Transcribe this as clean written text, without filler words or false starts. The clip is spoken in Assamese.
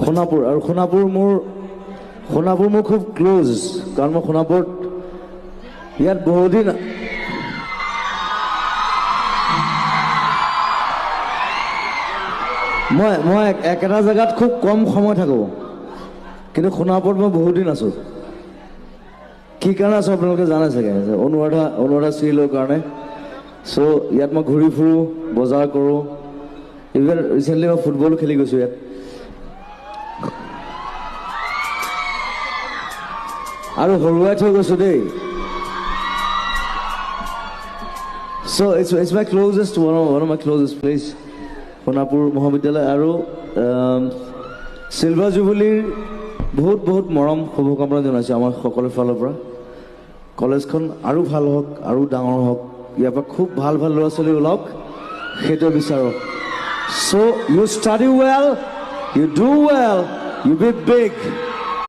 সোণাপুৰ আৰু সোণাপুৰ মোৰ খুব ক্লোজ কাৰণ মই সোণাপুৰত ইয়াত বহুদিন মই একেটা জেগাত খুব কম সময় থাকোঁ কিন্তু সোণাপুৰত মই বহুত দিন আছোঁ কি কাৰণে আছোঁ আপোনালোকে জানে চাগে অনুৰাধা চিৰিয়েলৰ কাৰণে চ' ইয়াত মই ঘূৰি ফুৰোঁ বজাৰ কৰোঁ ইভেন ৰিচেণ্টলি মই ফুটবলো খেলি গৈছোঁ ইয়াত আৰু হৰুৱাই থৈ গৈছোঁ দেই so' it's my closest one of my closest place Sonapur মহাবিদ্যালয় আৰু চিলভাৰ জুবিলীৰ বহুত মৰম শুভকামনা জনাইছোঁ আমাৰ সকলোৰে ফালৰ পৰা কলেজখন আৰু ভাল হওক আৰু ডাঙৰ হওক ইয়াৰ পৰা খুব ভাল ল'ৰা ছোৱালী ওলাওক সেইটোৱে বিচাৰোঁ so' you study well you do well you be big